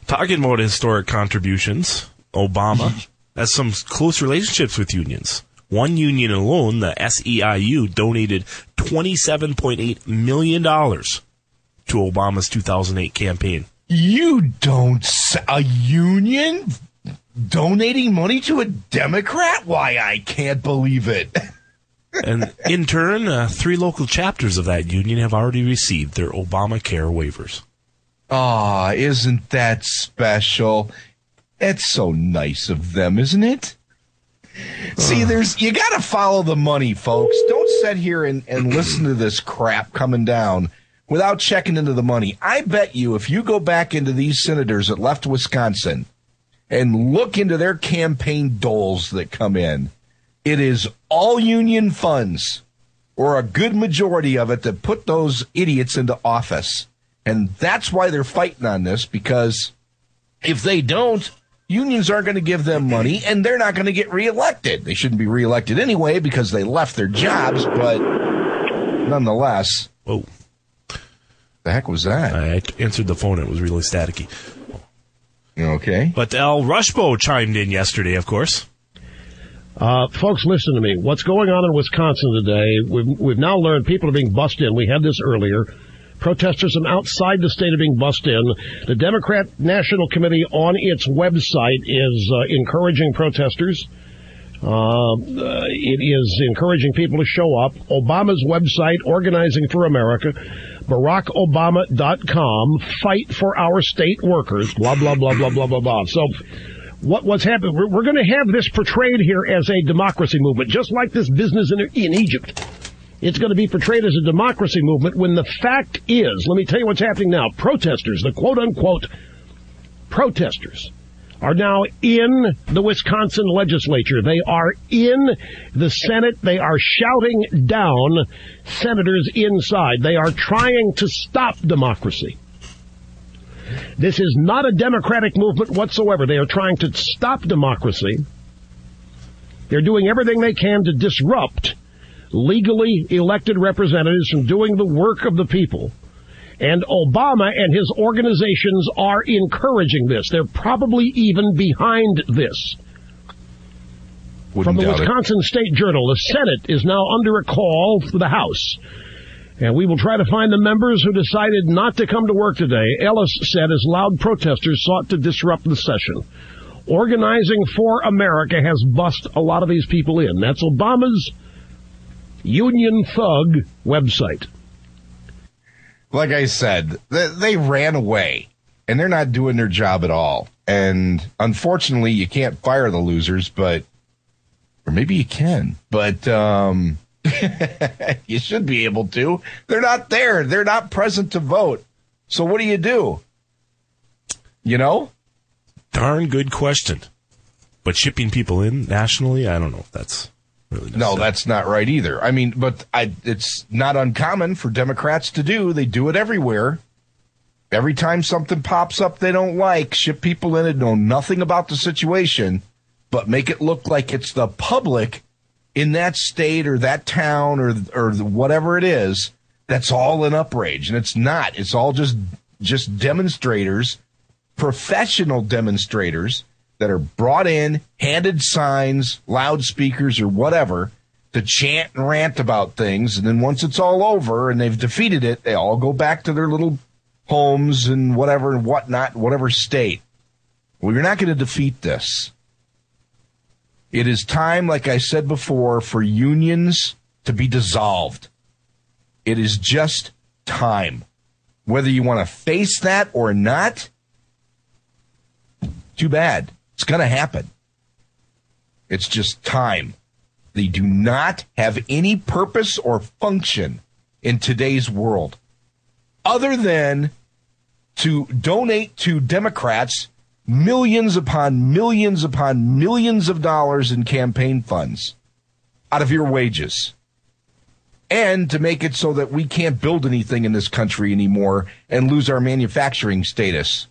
Talking about historic contributions, Obama has some close relationships with unions. One union alone, the SEIU, donated $27.8 million to Obama's 2008 campaign. You don't... A union donating money to a Democrat? Why, I can't believe it. And in turn, 3 local chapters of that union have already received their Obamacare waivers. Aw, isn't that special? It's so nice of them, isn't it? See, you gotta follow the money, folks. Don't sit here and listen to this crap coming down without checking into the money. I bet you if you go back into these senators that left Wisconsin and look into their campaign doles that come in, it is all union funds, or a good majority of it, that put those idiots into office. And that's why they're fighting on this, because if they don't, unions aren't going to give them money, and they're not going to get reelected. They shouldn't be reelected anyway because they left their jobs, but nonetheless. Whoa. The heck was that? I answered the phone. It was really staticky. Okay. But Al Rushbo chimed in yesterday, of course. Folks, listen to me. What's going on in Wisconsin today, we've now learned people are being bussed in. We had this earlier. Protesters from outside the state are being bussed in. The Democrat National Committee on its website is encouraging protesters. It is encouraging people to show up. Obama's website, Organizing for America, BarackObama.com, fight for our state workers, blah, blah, blah, blah, blah, blah, blah. So what's happened? We're going to have this portrayed here as a democracy movement, just like this business in Egypt. It's going to be portrayed as a democracy movement when the fact is, let me tell you what's happening now. Protesters, the quote-unquote protesters, are now in the Wisconsin Legislature. They are in the Senate. They are shouting down senators inside. They are trying to stop democracy. This is not a democratic movement whatsoever. They are trying to stop democracy. They're doing everything they can to disrupt legally elected representatives from doing the work of the people. And Obama and his organizations are encouraging this. They're probably even behind this. From the Wisconsin State Journal, the Senate is now under a call for the House. And we will try to find the members who decided not to come to work today, Ellis said, as loud protesters sought to disrupt the session. Organizing for America has bussed a lot of these people in. That's Obama's Union Thug website. Like I said, they ran away, and they're not doing their job at all. And unfortunately, you can't fire the losers, or maybe you can, but you should be able to. They're not there. They're not present to vote. So what do? You know? Darn good question. But shipping people in nationally, I don't know if that's really necessary. No, that's not right either. I mean, it's not uncommon for Democrats to do. They do it everywhere. Every time something pops up they don't like, ship people in and know nothing about the situation, but make it look like it's the public in that state or that town or whatever it is that's all in outrage. And it's not. It's all just demonstrators, professional demonstrators that are brought in, handed signs, loudspeakers, or whatever, to chant and rant about things. And then once it's all over and they've defeated it, they all go back to their little homes and whatever and whatnot, whatever state. Well, you're not going to defeat this. It is time, like I said before, for unions to be dissolved. It is just time. Whether you want to face that or not, too bad. It's going to happen. It's just time. They do not have any purpose or function in today's world other than to donate to Democrats millions upon millions upon millions of dollars in campaign funds out of your wages, and to make it so that we can't build anything in this country anymore and lose our manufacturing status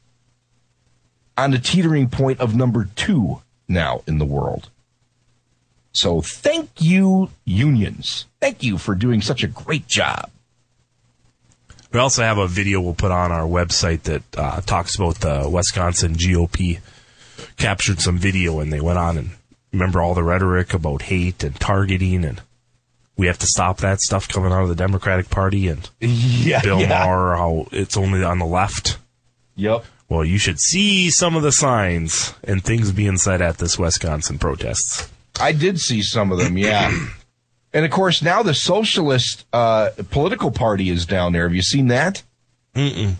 on the teetering point of number 2 now in the world. So thank you, unions. Thank you for doing such a great job. We also have a video we'll put on our website that talks about the Wisconsin GOP captured some video, and they went on and remember all the rhetoric about hate and targeting, and we have to stop that stuff coming out of the Democratic Party, and Bill Maher, how it's only on the left. Yep. Well, you should see some of the signs and things being said at this Wisconsin protests. I did see some of them, yeah. And, of course, now the socialist political party is down there. Have you seen that? Mm-mm.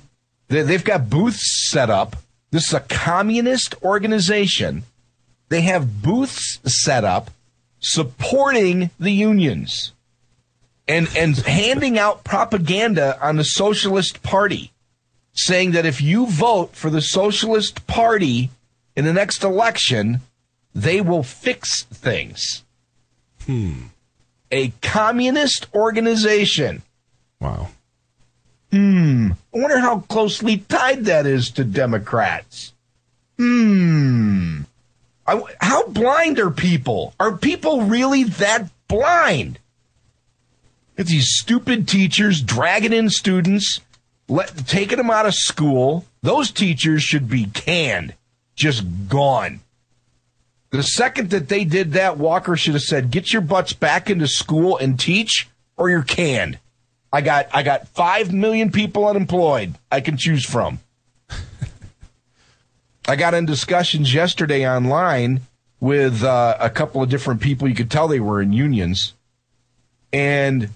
They've got booths set up. This is a communist organization. They have booths set up supporting the unions and handing out propaganda on the Socialist Party, saying that if you vote for the Socialist Party in the next election, they will fix things. A communist organization. Wow. I wonder how closely tied that is to Democrats. How blind are people? Are people really that blind? It's these stupid teachers dragging in students, taking them out of school. Those teachers should be canned, just gone. The second that they did that, Walker should have said, get your butts back into school and teach, or you're canned. I got 5 million people unemployed I can choose from. I got in discussions yesterday online with a couple of different people. You could tell they were in unions. And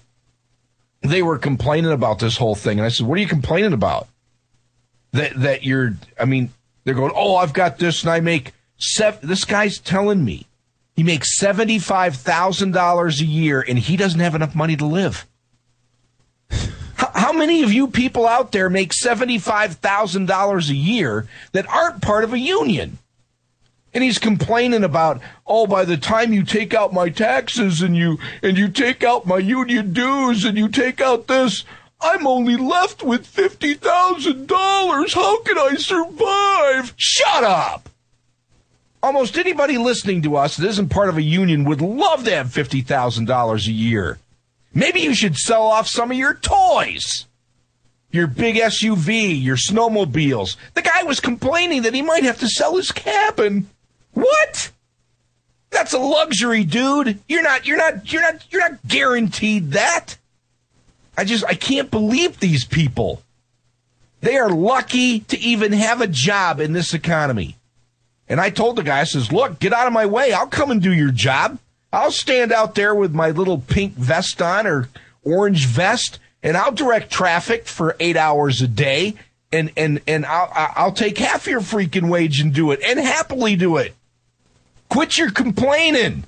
they were complaining about this whole thing. And I said, what are you complaining about? That you're, I mean, they're going, oh, I've got this and I make, this guy's telling me he makes $75,000 a year and he doesn't have enough money to live. How many of you people out there make $75,000 a year that aren't part of a union? And he's complaining about, oh, by the time you take out my taxes and you take out my union dues and you take out this, I'm only left with $50,000. How can I survive? Shut up! Almost anybody listening to us that isn't part of a union would love to have $50,000 a year. Maybe you should sell off some of your toys. Your big SUV, your snowmobiles. The guy was complaining that he might have to sell his cabin. What? That's a luxury, dude. You're not guaranteed that. I can't believe these people. They are lucky to even have a job in this economy. And I told the guy, I says, look, get out of my way. I'll come and do your job. I'll stand out there with my little pink vest on or orange vest, and I'll direct traffic for 8 hours a day, and I'll take half your freaking wage and do it, and happily do it. Quit your complaining.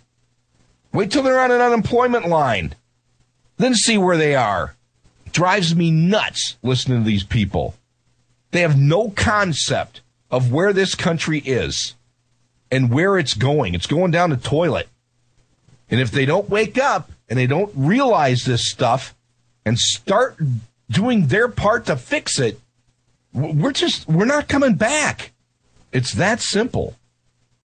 Wait till they're on an unemployment line. Then see where they are. Drives me nuts listening to these people. They have no concept of where this country is and where it's going. It's going down the toilet. And if they don't wake up and they don't realize this stuff and start doing their part to fix it, we're not coming back. It's that simple.